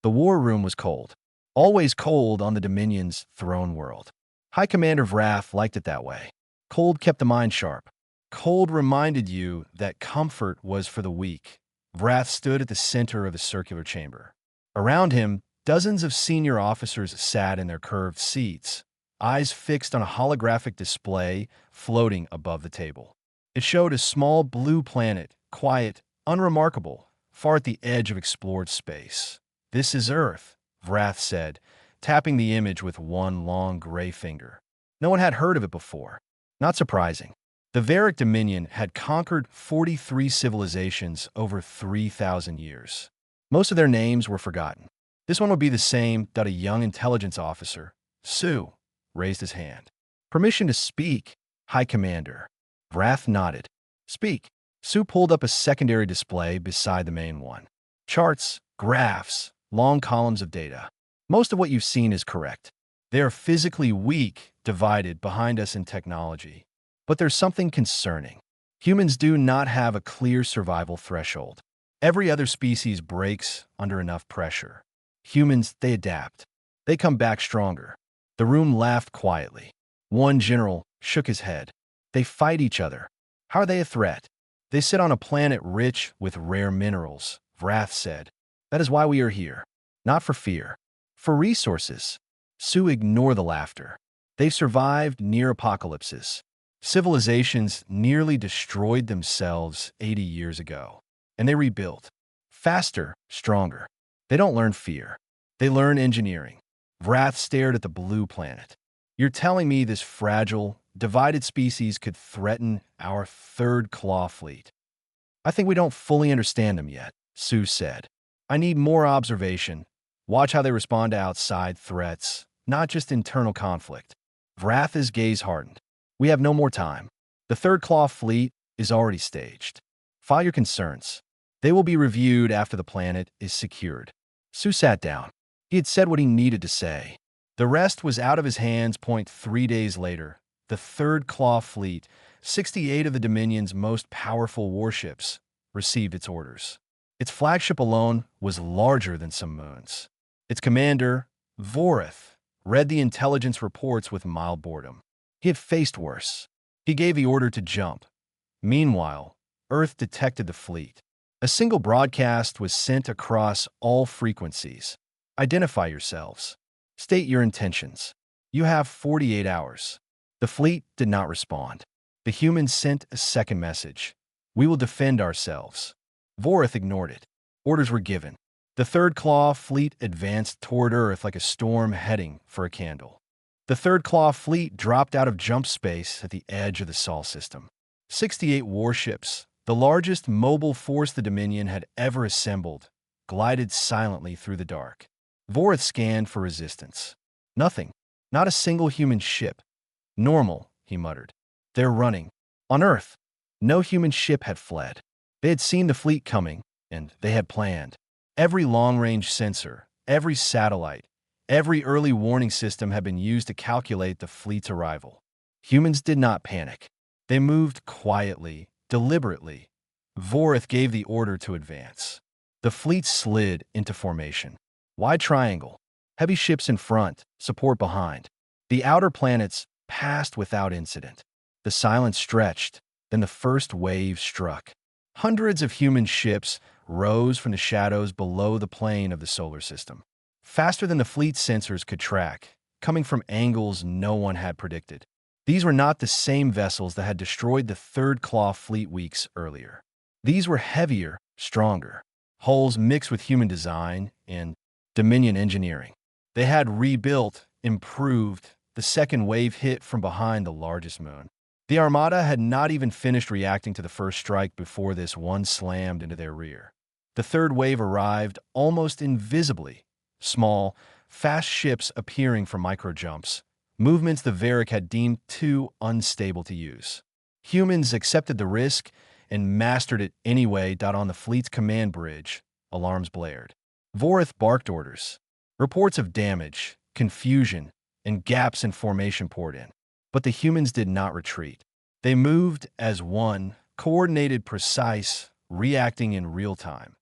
The war room was cold. Always cold on the Dominion's throne world. High Commander Wrath liked it that way. Cold kept the mind sharp. Cold reminded you that comfort was for the weak. Wrath stood at the center of the circular chamber. Around him, dozens of senior officers sat in their curved seats, eyes fixed on a holographic display floating above the table. It showed a small blue planet, quiet, unremarkable, far at the edge of explored space. "This is Earth," Wrath said, tapping the image with one long gray finger. No one had heard of it before. Not surprising. The Varick Dominion had conquered 43 civilizations over 3,000 years. Most of their names were forgotten. This one would be the same. A young intelligence officer, Sue, raised his hand. "Permission to speak, High Commander." Wrath nodded. "Speak." Sue pulled up a secondary display beside the main one. Charts, graphs, long columns of data. Most of what you've seen is correct. They are physically weak, divided behind us in technology. But there's something concerning. Humans do not have a clear survival threshold. Every other species breaks under enough pressure. Humans, they adapt. They come back stronger. The room laughed quietly. One general shook his head. "They fight each other. How are they a threat? They sit on a planet rich with rare minerals," Wrath said. "That is why we are here. Not for fear. For resources." Sue ignored the laughter. They've survived near apocalypses. Civilizations nearly destroyed themselves 80 years ago. And they rebuilt. Faster, stronger. They don't learn fear. They learn engineering. Wrath stared at the blue planet. "You're telling me this fragile, divided species could threaten our third claw fleet?" "I think we don't fully understand them yet," Sue said. "I need more observation. Watch how they respond to outside threats, not just internal conflict." Wrath's gaze hardened. "We have no more time. The third claw fleet is already staged. File your concerns. They will be reviewed after the planet is secured." Sue sat down. He had said what he needed to say. The rest was out of his hands. 3 days later, the third claw fleet, 68 of the Dominion's most powerful warships, received its orders. Its flagship alone was larger than some moons. Its commander, Vorith, read the intelligence reports with mild boredom. He had faced worse. He gave the order to jump. Meanwhile, Earth detected the fleet. A single broadcast was sent across all frequencies. "Identify yourselves. State your intentions. You have 48 hours. The fleet did not respond. The humans sent a second message. "We will defend ourselves." Vorith ignored it. Orders were given. The third claw fleet advanced toward Earth like a storm heading for a candle. The third claw fleet dropped out of jump space at the edge of the Sol system. 68 warships, the largest mobile force the Dominion had ever assembled, glided silently through the dark. Vorith scanned for resistance. Nothing. Not a single human ship. "Normal," he muttered. "They're running." On Earth, no human ship had fled. They had seen the fleet coming, and they had planned. Every long-range sensor, every satellite, every early warning system had been used to calculate the fleet's arrival. Humans did not panic. They moved quietly, deliberately. Vorith gave the order to advance. The fleet slid into formation. Wide triangle. Heavy ships in front, support behind. The outer planets passed without incident. The silence stretched, then the first wave struck. Hundreds of human ships rose from the shadows below the plane of the solar system. Faster than the fleet's sensors could track, coming from angles no one had predicted. These were not the same vessels that had destroyed the third claw fleet weeks earlier. These were heavier, stronger. Hulls mixed with human design and Dominion engineering. They had rebuilt, improved. The second wave hit from behind the largest moon. The Armada had not even finished reacting to the first strike before this one slammed into their rear. The third wave arrived almost invisibly. Small, fast ships appearing from micro-jumps, movements the Varick had deemed too unstable to use. Humans accepted the risk and mastered it anyway. On the fleet's command bridge, alarms blared. Vorith barked orders. Reports of damage, confusion, and gaps in formation poured in. But the humans did not retreat. They moved as one, coordinated, precise, reacting in real time.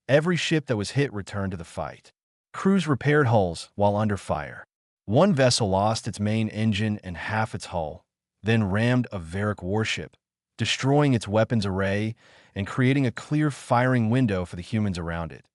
Every ship that was hit returned to the fight. Crews repaired hulls while under fire. One vessel lost its main engine and half its hull, then rammed a Varric warship, destroying its weapons array and creating a clear firing window for the humans around it.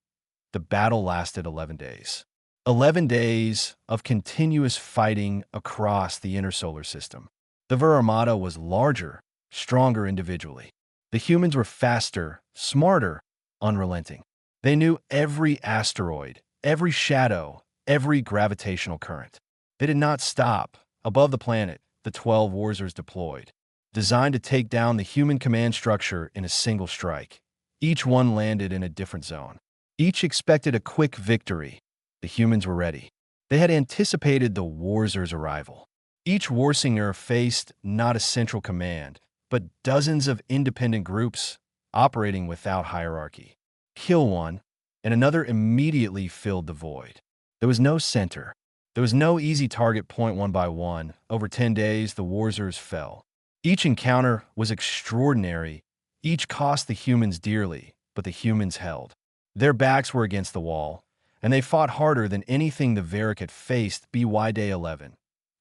The battle lasted 11 days. 11 days of continuous fighting across the inner solar system. The Ver Armada was larger, stronger individually. The humans were faster, smarter, unrelenting. They knew every asteroid, every shadow, every gravitational current. They did not stop. Above the planet, the 12 Warsers deployed, designed to take down the human command structure in a single strike. Each one landed in a different zone. Each expected a quick victory. The humans were ready. They had anticipated the Warsers' arrival. Each Warsinger faced not a central command, but dozens of independent groups operating without hierarchy. Kill one, and another immediately filled the void. There was no center. There was no easy target point one by one. Over 10 days, the Warsers fell. Each encounter was extraordinary. Each cost the humans dearly, but the humans held. Their backs were against the wall, and they fought harder than anything the Varric had faced BY Day 11.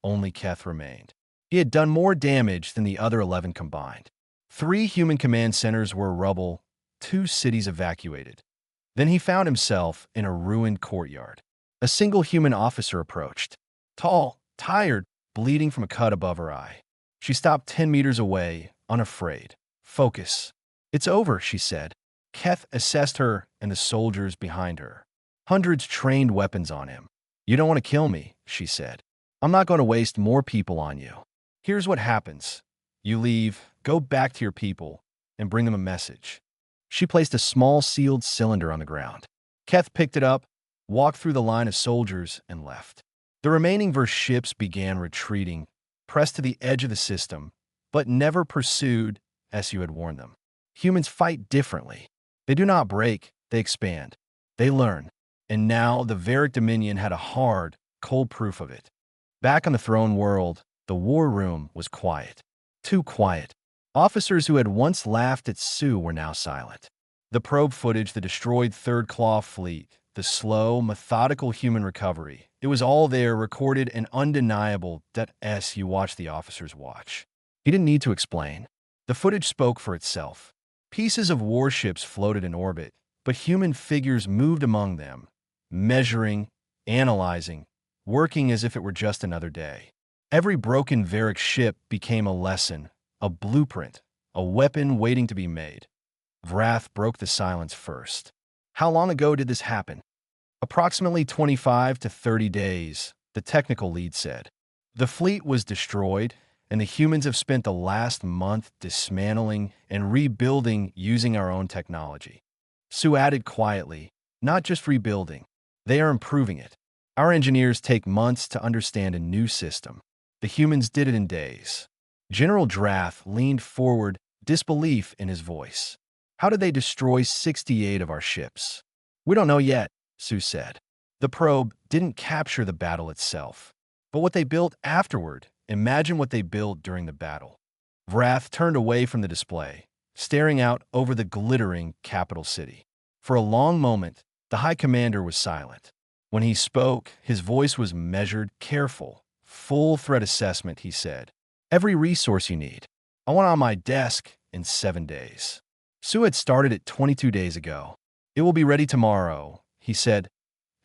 Only Keth remained. He had done more damage than the other 11 combined. 3 human command centers were rubble, 2 cities evacuated. Then he found himself in a ruined courtyard. A single human officer approached. Tall, tired, bleeding from a cut above her eye. She stopped 10 meters away, unafraid. Focus. It's over, she said. Keth assessed her and the soldiers behind her. Hundreds trained weapons on him. You don't want to kill me, she said. I'm not going to waste more people on you. Here's what happens. You leave, go back to your people, and bring them a message. She placed a small sealed cylinder on the ground. Keth picked it up, walked through the line of soldiers, and left. The remaining ships began retreating, pressed to the edge of the system, but never pursued as you had warned them. Humans fight differently. They do not break, they expand. They learn. And now the Varric Dominion had a hard, cold proof of it. Back on the throne world, the war room was quiet. Too quiet. Officers who had once laughed at Sue were now silent. The probe footage, the destroyed Third Claw fleet, the slow, methodical human recovery, it was all there, recorded and undeniable that you watched the officers watch. He didn't need to explain. The footage spoke for itself. Pieces of warships floated in orbit, but human figures moved among them, measuring, analyzing, working as if it were just another day. Every broken Varric ship became a lesson, a blueprint, a weapon waiting to be made. Vrath broke the silence first. How long ago did this happen? Approximately 25 to 30 days, the technical lead said. The fleet was destroyed, and the humans have spent the last month dismantling and rebuilding using our own technology. Sue added quietly, not just rebuilding. They are improving it. Our engineers take months to understand a new system. The humans did it in days. General Drath leaned forward, disbelief in his voice. How did they destroy 68 of our ships? We don't know yet, Sue said. The probe didn't capture the battle itself, but what they built afterward. Imagine what they built during the battle. Vrath turned away from the display, staring out over the glittering capital city. For a long moment, the High Commander was silent. When he spoke, his voice was measured, careful. Full threat assessment, he said. Every resource you need. I want it on my desk in 7 days. Sue had started it 22 days ago. It will be ready tomorrow, he said,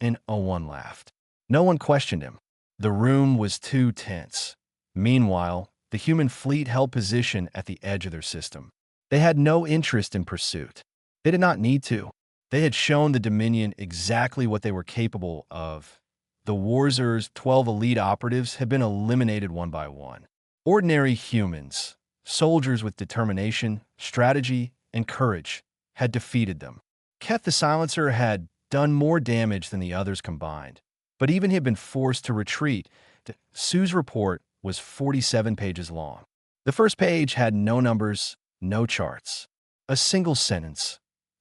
and O1 laughed. No one questioned him. The room was too tense. Meanwhile, the human fleet held position at the edge of their system. They had no interest in pursuit. They did not need to. They had shown the Dominion exactly what they were capable of. The Warsers' 12 elite operatives had been eliminated one by one. Ordinary humans, soldiers with determination, strategy, and courage, had defeated them. Keth the Silencer had done more damage than the others combined, but even he had been forced to retreat. Sue's report was 47 pages long. The first page had no numbers, no charts. A single sentence.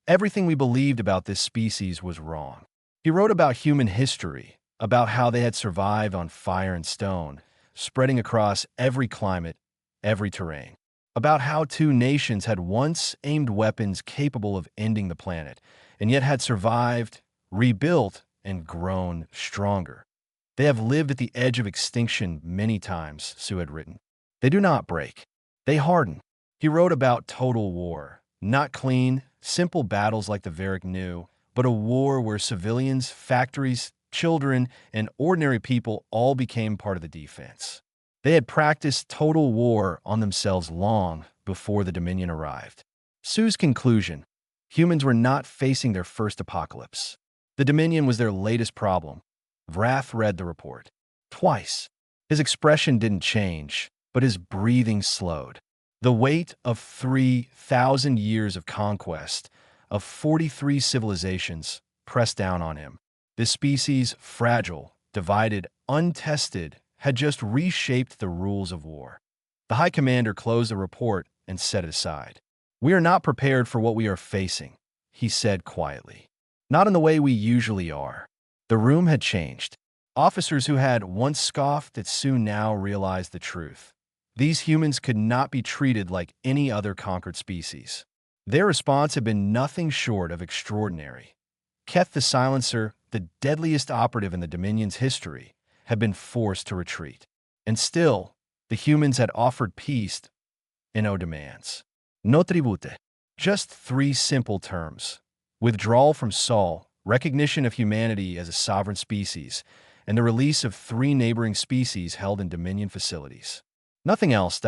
Everything we believed about this species was wrong. He wrote about human history, about how they had survived on fire and stone, spreading across every climate, every terrain. About how 2 nations had once aimed weapons capable of ending the planet, and yet had survived, rebuilt, and grown stronger. They have lived at the edge of extinction many times, Sue had written. They do not break. They harden. He wrote about total war, not clean, simple battles like the Varric knew, but a war where civilians, factories, children, and ordinary people all became part of the defense. They had practiced total war on themselves long before the Dominion arrived. Sue's conclusion: humans were not facing their first apocalypse. The Dominion was their latest problem. Vrath read the report. Twice. His expression didn't change, but his breathing slowed. The weight of 3,000 years of conquest, of 43 civilizations, pressed down on him. This species, fragile, divided, untested, had just reshaped the rules of war. The High Commander closed the report and set it aside. We are not prepared for what we are facing, he said quietly. Not in the way we usually are. The room had changed. Officers who had once scoffed at Sue now realized the truth. These humans could not be treated like any other conquered species. Their response had been nothing short of extraordinary. Keth the Silencer, the deadliest operative in the Dominion's history, had been forced to retreat. And still, the humans had offered peace and no demands. No tribute. Just three simple terms: withdrawal from Sol, recognition of humanity as a sovereign species, and the release of 3 neighboring species held in Dominion facilities. Nothing else.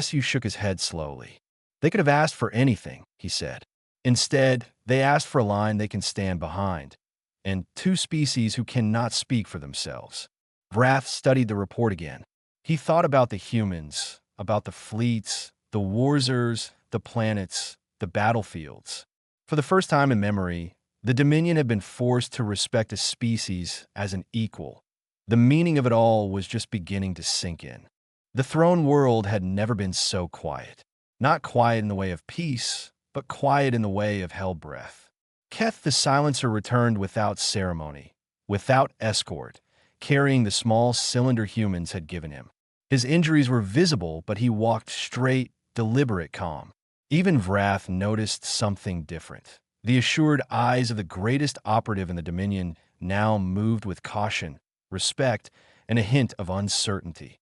Su shook his head slowly. They could have asked for anything, he said. Instead, they asked for a line they can stand behind, and 2 species who cannot speak for themselves. Vrath studied the report again. He thought about the humans, about the fleets, the warsers, the planets, the battlefields. For the first time in memory, the Dominion had been forced to respect a species as an equal. The meaning of it all was just beginning to sink in. The throne world had never been so quiet. Not quiet in the way of peace, but quiet in the way of hell breath. Keth the Silencer returned without ceremony, without escort, carrying the small cylinder humans had given him. His injuries were visible, but he walked straight, deliberate, calm. Even Vrath noticed something different. The assured eyes of the greatest operative in the Dominion now moved with caution, respect, and a hint of uncertainty.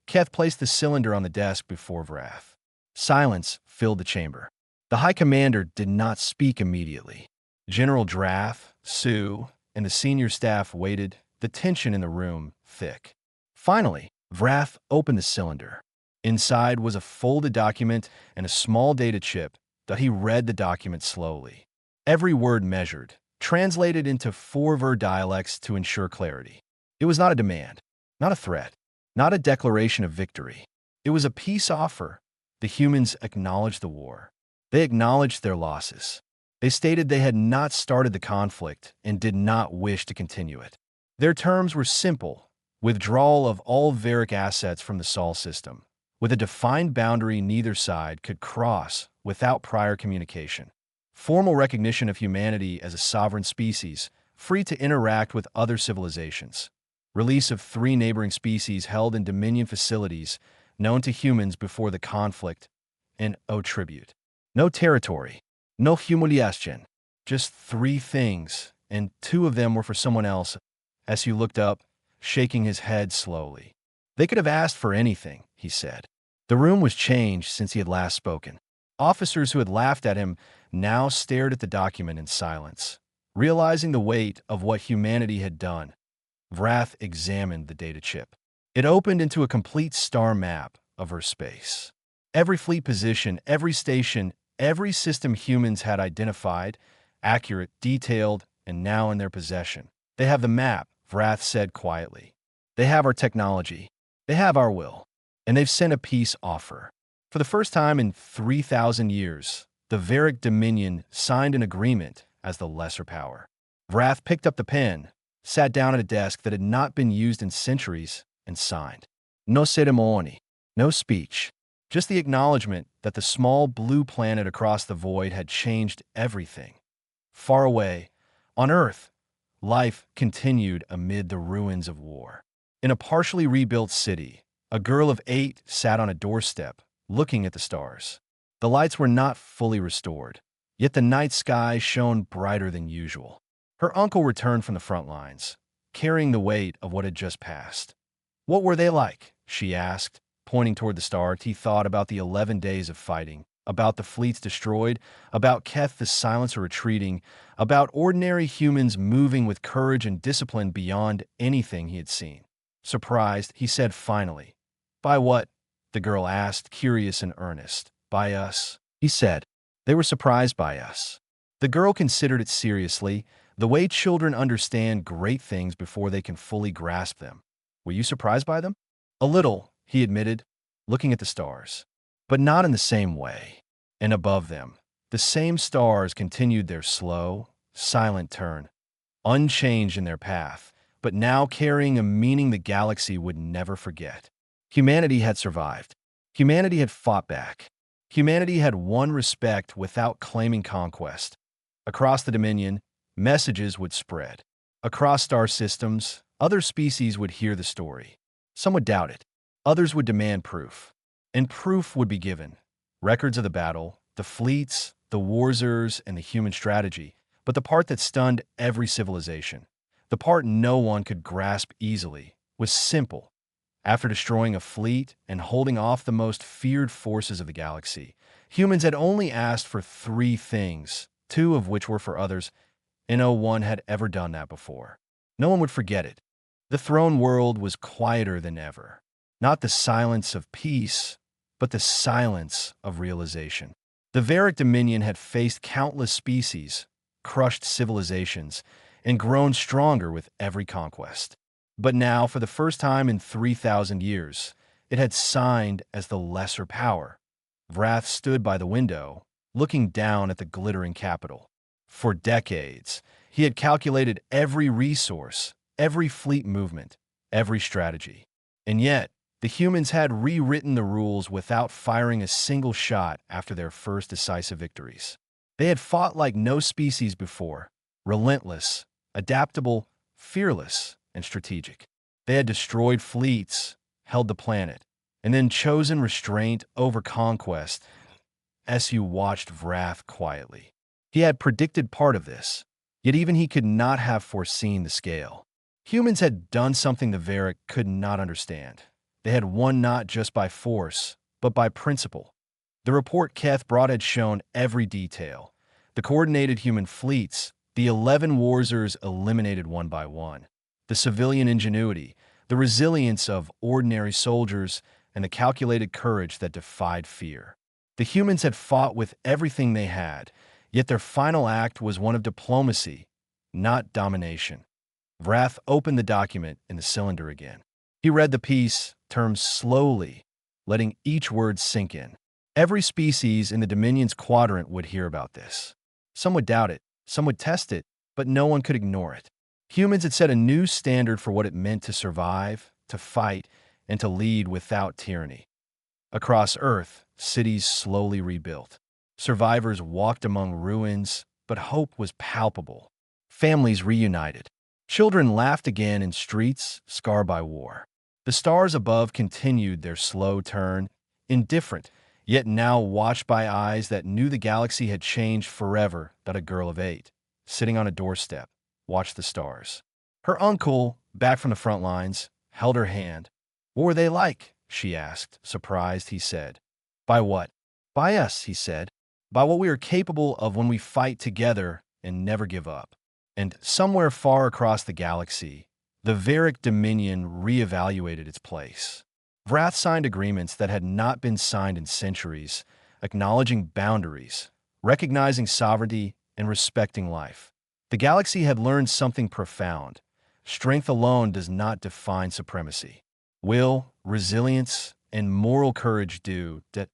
Keth placed the cylinder on the desk before Vrath. Silence filled the chamber. The High Commander did not speak immediately. General Drath, Sue, and the senior staff waited, the tension in the room thick. Finally, Vrath opened the cylinder. Inside was a folded document and a small data chip that he read the document slowly. Every word measured, translated into 4-ver dialects to ensure clarity. It was not a demand, not a threat, not a declaration of victory. It was a peace offer. The humans acknowledged the war. They acknowledged their losses. They stated they had not started the conflict and did not wish to continue it. Their terms were simple: withdrawal of all Varric assets from the Sol system, with a defined boundary neither side could cross without prior communication. Formal recognition of humanity as a sovereign species, free to interact with other civilizations. Release of 3 neighboring species held in Dominion facilities known to humans before the conflict, and no tribute. No territory. No humiliation. Just 3 things, and 2 of them were for someone else. Su looked up, shaking his head slowly. They could have asked for anything, he said. The room was changed since he had last spoken. Officers who had laughed at him now stared at the document in silence, realizing the weight of what humanity had done. Vrath examined the data chip. It opened into a complete star map of Earth space. Every fleet position, every station, every system humans had identified, accurate, detailed, and now in their possession. They have the map, Vrath said quietly. They have our technology. They have our will. And they've sent a peace offer. For the first time in 3,000 years, the Varric Dominion signed an agreement as the lesser power. Vrath picked up the pen, sat down at a desk that had not been used in centuries, and signed. No ceremony, no speech, just the acknowledgement that the small blue planet across the void had changed everything. Far away, on Earth, life continued amid the ruins of war. In a partially rebuilt city, a girl of 8 sat on a doorstep, looking at the stars. The lights were not fully restored, yet the night sky shone brighter than usual. Her uncle returned from the front lines, carrying the weight of what had just passed. What were they like? She asked, pointing toward the stars. He thought about the 11 days of fighting, about the fleets destroyed, about Keth the Silencer retreating, about ordinary humans moving with courage and discipline beyond anything he had seen. Surprised, he said finally, "By what?" the girl asked, curious and earnest. "By us," he said. "They were surprised by us." The girl considered it seriously, the way children understand great things before they can fully grasp them. "Were you surprised by them?" "A little," he admitted, looking at the stars. "But not in the same way." And above them, the same stars continued their slow, silent turn, unchanged in their path, but now carrying a meaning the galaxy would never forget. Humanity had survived. Humanity had fought back. Humanity had won respect without claiming conquest. Across the Dominion, messages would spread. Across star systems, other species would hear the story. Some would doubt it. Others would demand proof. And proof would be given. Records of the battle, the fleets, the warsers, and the human strategy. But the part that stunned every civilization, the part no one could grasp easily, was simple. After destroying a fleet and holding off the most feared forces of the galaxy, humans had only asked for 3 things, 2 of which were for others, and no one had ever done that before. No one would forget it. The throne world was quieter than ever. Not the silence of peace, but the silence of realization. The Varick Dominion had faced countless species, crushed civilizations, and grown stronger with every conquest. But now, for the first time in 3,000 years, it had signed as the lesser power. Vrath stood by the window, looking down at the glittering capital. For decades, he had calculated every resource, every fleet movement, every strategy. And yet, the humans had rewritten the rules without firing a single shot after their first decisive victories. They had fought like no species before, relentless, adaptable, fearless, and strategic. They had destroyed fleets, held the planet, and then chosen restraint over conquest. Su watched Vrath quietly. He had predicted part of this, yet even he could not have foreseen the scale. Humans had done something the Varick could not understand. They had won not just by force, but by principle. The report Keth brought had shown every detail. The coordinated human fleets, the 11 warsers eliminated one by one, the civilian ingenuity, the resilience of ordinary soldiers, and the calculated courage that defied fear. The humans had fought with everything they had, yet their final act was one of diplomacy, not domination. Vrath opened the document in the cylinder again. He read the piece, terms slowly, letting each word sink in. Every species in the Dominion's quadrant would hear about this. Some would doubt it, some would test it, but no one could ignore it. Humans had set a new standard for what it meant to survive, to fight, and to lead without tyranny. Across Earth, cities slowly rebuilt. Survivors walked among ruins, but hope was palpable. Families reunited. Children laughed again in streets scarred by war. The stars above continued their slow turn, indifferent, yet now watched by eyes that knew the galaxy had changed forever. That a girl of 8, sitting on a doorstep, watched the stars. Her uncle, back from the front lines, held her hand. "What were they like?" she asked. Surprised, he said. "By what?" "By us," he said. "By what we are capable of when we fight together and never give up." And somewhere far across the galaxy, the Varick Dominion reevaluated its place. Vrath signed agreements that had not been signed in centuries, acknowledging boundaries, recognizing sovereignty, and respecting life. The galaxy had learned something profound. Strength alone does not define supremacy. Will, resilience, and moral courage do that.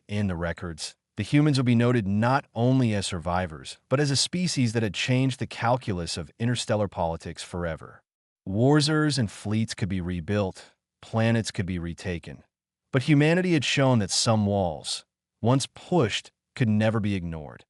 In the records, the humans would be noted not only as survivors, but as a species that had changed the calculus of interstellar politics forever. Warsers and fleets could be rebuilt, planets could be retaken. But humanity had shown that some walls, once pushed, could never be ignored.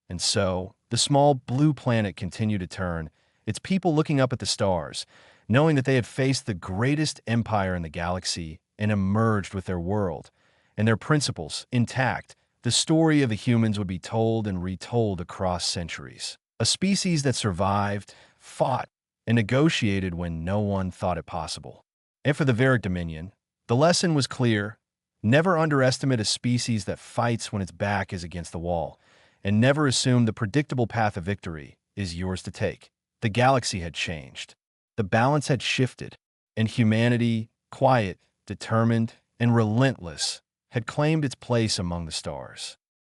And so, the small blue planet continued to turn, its people looking up at the stars, knowing that they had faced the greatest empire in the galaxy and emerged with their world and their principles intact. The story of the humans would be told and retold across centuries. A species that survived, fought, and negotiated when no one thought it possible. And for the Varic Dominion, the lesson was clear: never underestimate a species that fights when its back is against the wall, and never assume the predictable path of victory is yours to take. The galaxy had changed. The balance had shifted, and humanity, quiet, determined, and relentless, had claimed its place among the stars.